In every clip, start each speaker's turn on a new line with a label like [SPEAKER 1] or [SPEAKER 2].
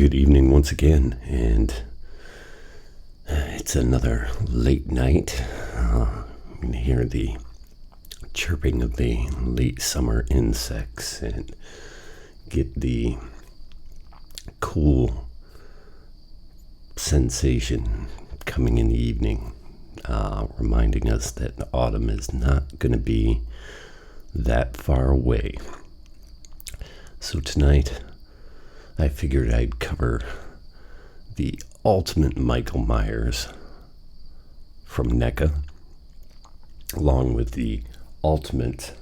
[SPEAKER 1] Good evening once again, and it's another late night. You can hear the chirping of the late summer insects and get the cool sensation coming in the evening, reminding us that autumn is not going to be that far away. So tonight, I figured I'd cover the ultimate Michael Myers from NECA, along with the ultimate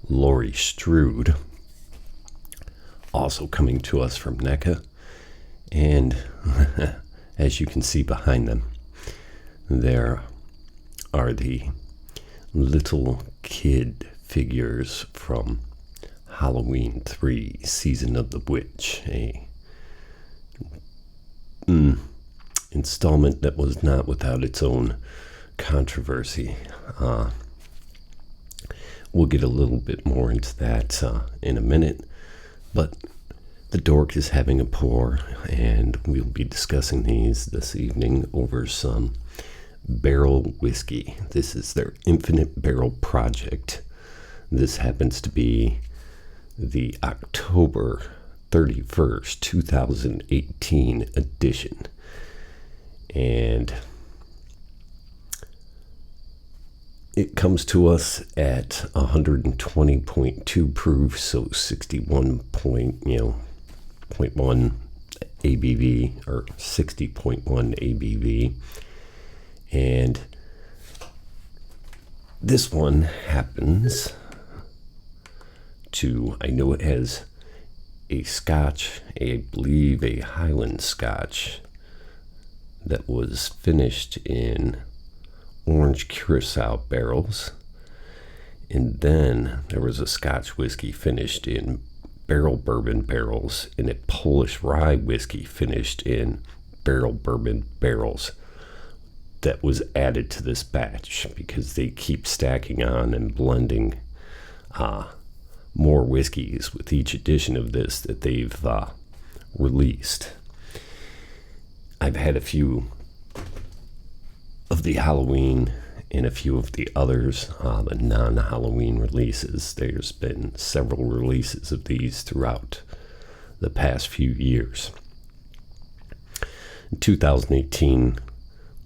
[SPEAKER 1] Laurie Strode, also coming to us from NECA. And as you can see behind them, there are the little kid figures from Halloween 3, Season of the Witch, a installment that was not without its own controversy. We'll get a little bit more into that in a minute, but the dork is having a pour, and we'll be discussing these this evening over some barrel whiskey. This is their Infinite Barrel Project. This happens to be the October 31st, 2018 edition. And it comes to us at 120.2 proof, so 61.1 ABV, or 60.1 ABV. And this one happens to, I know it has a Scotch, I believe a Highland Scotch, that was finished in orange Curacao barrels. And then there was a Scotch whiskey finished in barrel bourbon barrels, and a Polish rye whiskey finished in barrel bourbon barrels that was added to this batch because they keep stacking on and blending more whiskeys with each edition of this that they've released. I've had a few of the Halloween and a few of the others, the non-Halloween releases. There's been several releases of these throughout the past few years. 2018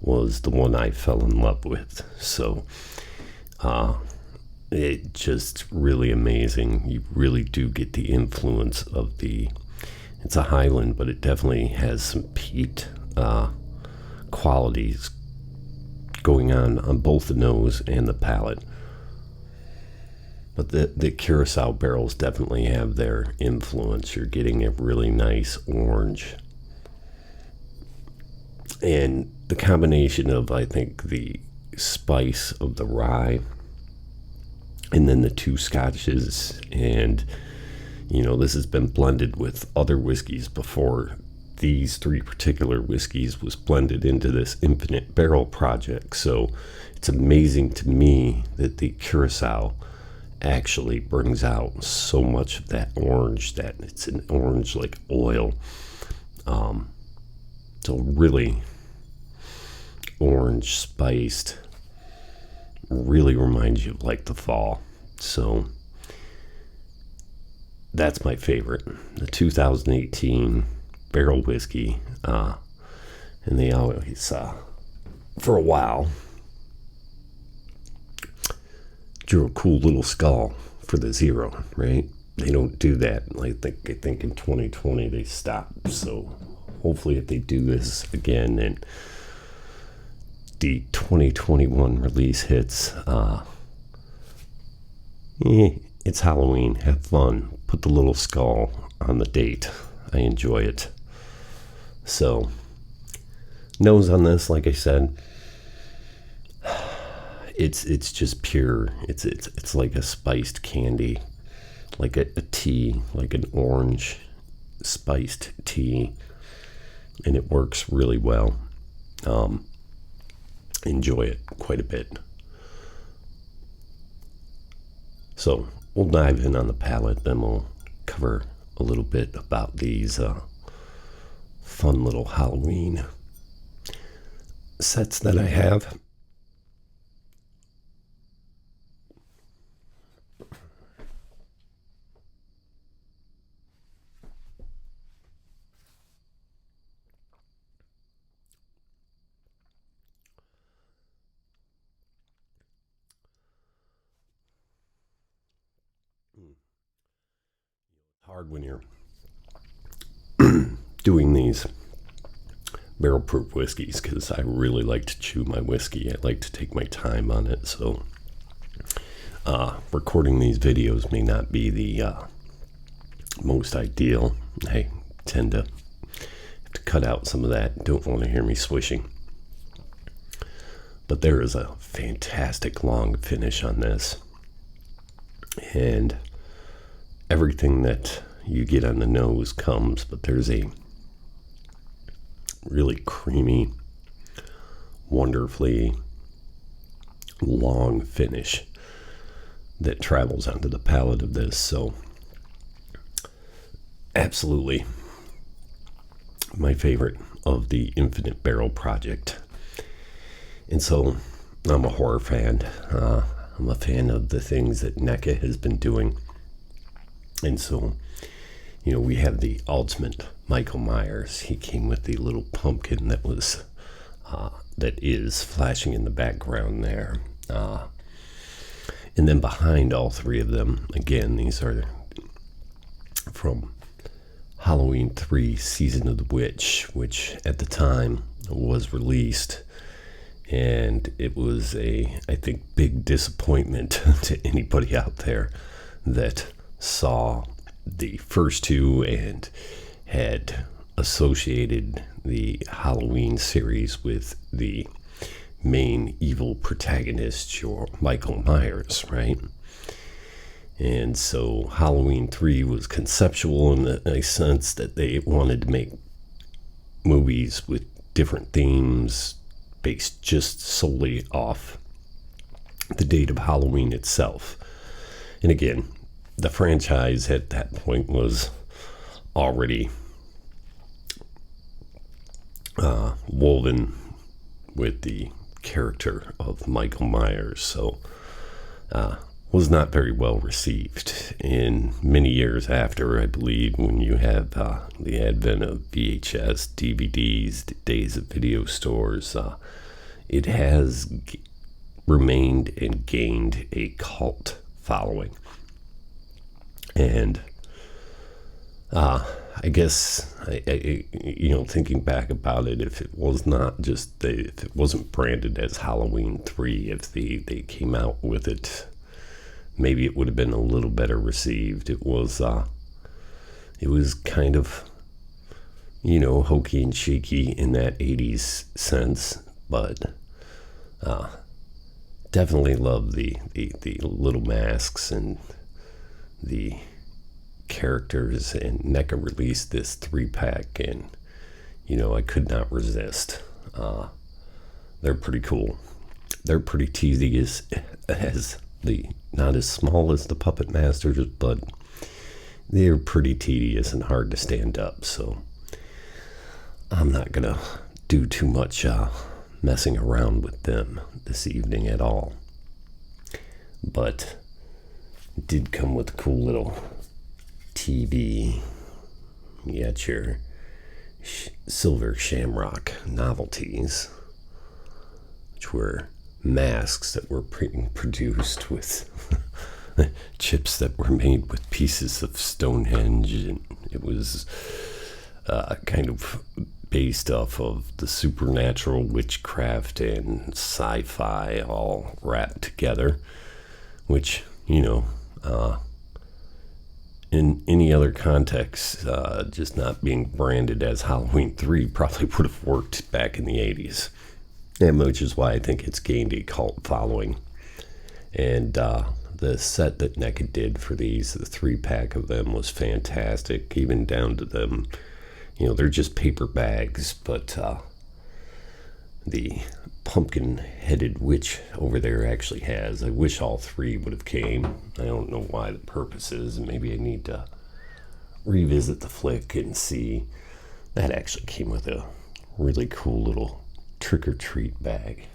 [SPEAKER 1] was the one I fell in love with. So it just really amazing. You really do get the influence of it's a Highland, but it definitely has some peat qualities going on both the nose and the palate. But the Curacao barrels definitely have their influence. You're getting a really nice orange. And the combination of, I think, the spice of the rye and then the two scotches, and this has been blended with other whiskeys before. These three particular whiskeys was blended into this Infinite Barrel Project. So it's amazing to me that the Curacao actually brings out so much of that orange, that it's an orange like oil. So really orange spiced, really reminds you of like the fall. So that's my favorite, the 2018 barrel whiskey. And they always, for a while, drew a cool little skull for the zero, right? They don't do that. I think in 2020 they stopped. So hopefully if they do this again and the 2021 release hits, it's Halloween. Have fun. Put the little skull on the date. I enjoy it. So, nose on this, like I said, it's just pure. It's like a spiced candy, like a tea, like an orange spiced tea, and it works really well. Enjoy it quite a bit. So we'll dive in on the palate, then we'll cover a little bit about these fun little Halloween sets that I have. Hard when you're doing these barrel proof whiskeys, because I really like to chew my whiskey. I like to take my time on it, so recording these videos may not be the most ideal. I tend to have to cut out some of that. Don't want to hear me swishing. But there is a fantastic long finish on this, and everything that you get on the nose comes, but there's a really creamy, wonderfully long finish that travels onto the palate of this. So absolutely my favorite of the Infinite Barrel project. And so I'm a horror fan. I'm a fan of the things that NECA has been doing. And so, you know, we have the ultimate Michael Myers. He came with the little pumpkin that was that is flashing in the background there. And then behind all three of them, again, these are from Halloween 3 Season of the Witch, which at the time was released. And it was a, I think, big disappointment to anybody out there that saw the first two and had associated the Halloween series with the main evil protagonist, your Michael Myers, right? And so Halloween 3 was conceptual in a sense that they wanted to make movies with different themes based just solely off the date of Halloween itself. And again, the franchise at that point was already woven with the character of Michael Myers, so was not very well received. In many years after, I believe, when you have the advent of VHS, DVDs, the days of video stores, it has remained and gained a cult following. And I guess, you know, thinking back about it, if it was not just, if it wasn't branded as Halloween 3, if they came out with it, maybe it would have been a little better received. It was kind of, you know, hokey and cheeky in that 80s sense, but definitely love the little masks and the characters. And NECA released this 3-pack, and you know, I could not resist. They're pretty cool. They're pretty tedious, as not as small as the Puppet Masters, but they're pretty tedious and hard to stand up. So I'm not gonna do too much messing around with them this evening at all. But it did come with a cool little TV. You got your silver shamrock novelties, which were masks that were produced with chips that were made with pieces of Stonehenge, and it was kind of based off of the supernatural, witchcraft, and sci-fi all wrapped together, which, you know, in any other context, just not being branded as Halloween 3 probably would have worked back in the 80s. And which is why I think it's gained a cult following. And the set that NECA did for these, the 3-pack of them, was fantastic, even down to them. You know, they're just paper bags, but the pumpkin-headed witch over there actually has. I wish all 3 would have came. I don't know why the purpose is. Maybe I need to revisit the flick and see. That actually came with a really cool little trick-or-treat bag.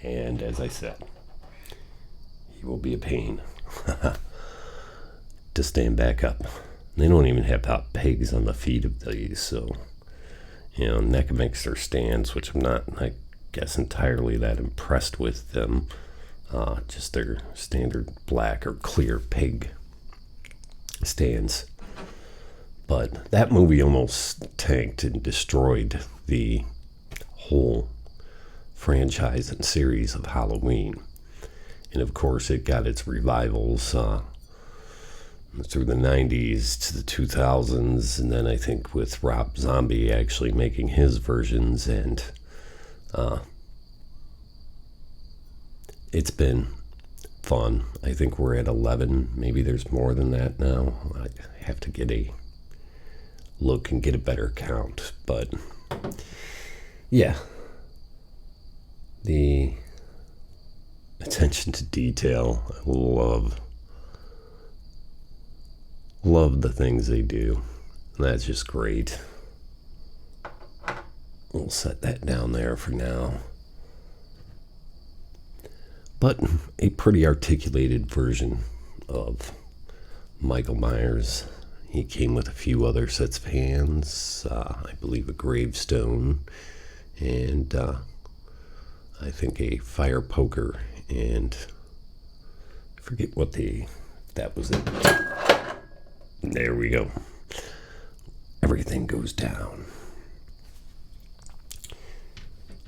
[SPEAKER 1] And as I said, he will be a pain to stand back up. They don't even have top pegs on the feet of these, so NECA makes their stands, which I'm not, I guess, entirely that impressed with them. Just their standard black or clear peg stands. But that movie almost tanked and destroyed the whole franchise and series of Halloween. And of course, it got its revivals through the 90s to the 2000s, and then I think with Rob Zombie actually making his versions, and it's been fun. I think we're at 11. Maybe there's more than that now. I have to get a look and get a better count. But yeah, the attention to detail, I love the things they do. That's just great. We'll set that down there for now. But a pretty articulated version of Michael Myers. He came with a few other sets of hands, I believe a gravestone, and I think a fire poker, and I forget what that was it. There we go. Everything goes down.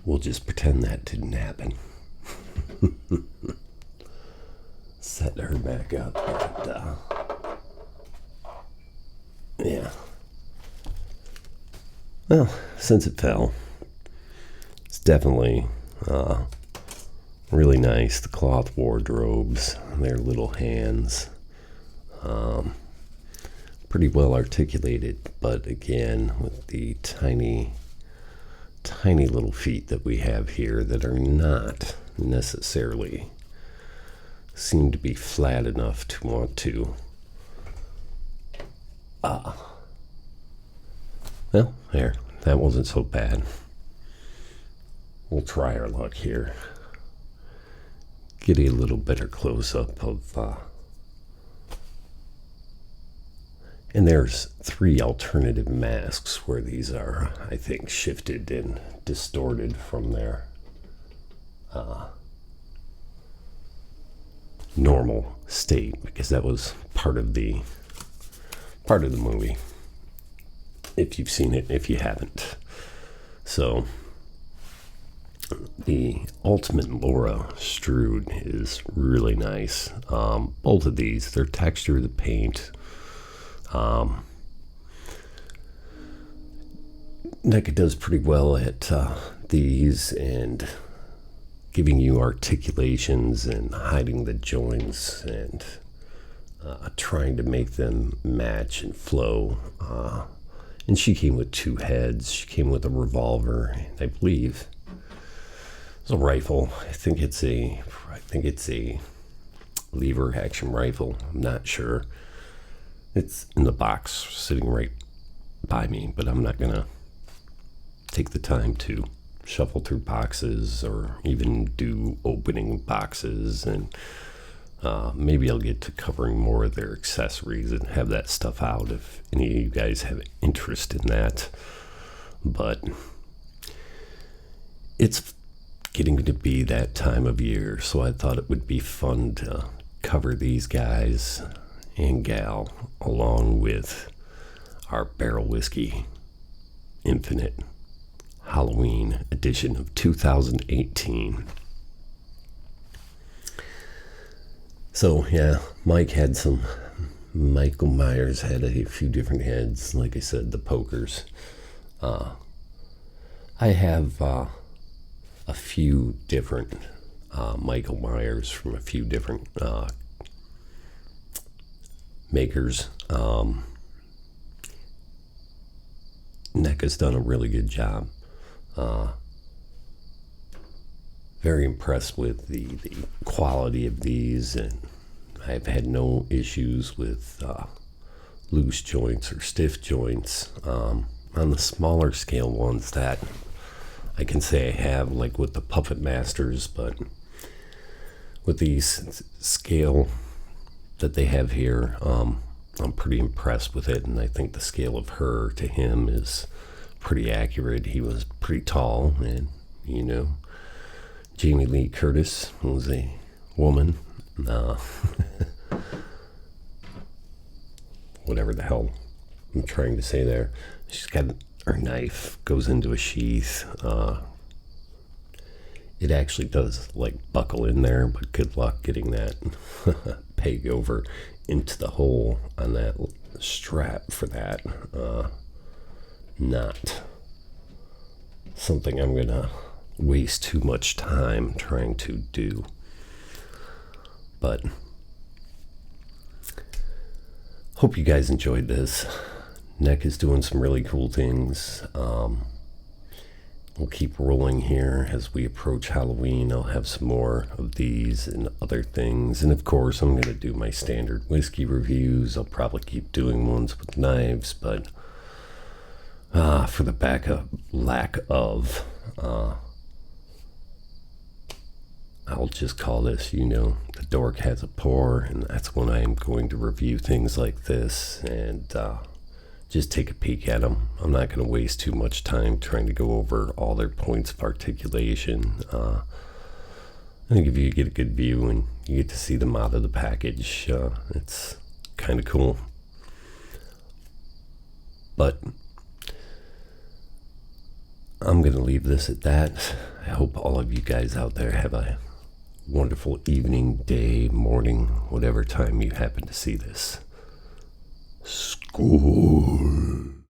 [SPEAKER 1] We'll just pretend that didn't happen. Set her back up. And, yeah. Well, since it fell, it's definitely really nice. The cloth wardrobes, their little hands. Pretty well articulated, but again, with the tiny little feet that we have here that are not necessarily seem to be flat enough to want to well, there, that wasn't so bad. We'll try our luck here, get a little better close-up of and there's 3 alternative masks where these are, I think, shifted and distorted from their normal state, because that was part of the movie. If you've seen it, if you haven't. So the Ultimate Laura Strode is really nice. Both of these, their texture, the paint. NECA does pretty well at these and giving you articulations and hiding the joints and trying to make them match and flow. And she came with 2 heads. She came with a revolver, and I believe it's a rifle. I think it's a lever action rifle. I'm not sure. It's in the box sitting right by me, but I'm not gonna take the time to shuffle through boxes or even do opening boxes, and maybe I'll get to covering more of their accessories and have that stuff out if any of you guys have interest in that. But it's getting to be that time of year, so I thought it would be fun to cover these guys and gal along with our Barrel Whiskey Infinite Halloween edition of 2018. So yeah, Michael Myers had a few different heads. Like I said, the pokers. I have a few different Michael Myers from a few different makers. NECA's done a really good job. Very impressed with the quality of these, and I've had no issues with loose joints or stiff joints. On the smaller scale ones that I can say I have, like with the Puppet Masters, but with these scale that they have here, I'm pretty impressed with it, and I think the scale of her to him is pretty accurate. He was pretty tall, and Jamie Lee Curtis was a woman. Whatever the hell I'm trying to say there. She's got her knife, goes into a sheath. It actually does buckle in there, but good luck getting that peg over into the hole on that strap for that. Not something I'm gonna waste too much time trying to do. But hope you guys enjoyed this. NECA is doing some really cool things. We'll keep rolling here as we approach Halloween. I'll have some more of these and other things. And of course, I'm going to do my standard whiskey reviews. I'll probably keep doing ones with knives, but for the lack of, I'll just call this, the dork has a pour, and that's when I am going to review things like this and just take a peek at them. I'm not going to waste too much time trying to go over all their points of articulation. I think if you get a good view and you get to see them out of the package, it's kind of cool. But I'm going to leave this at that. I hope all of you guys out there have a wonderful evening, day, morning, whatever time you happen to see this. School.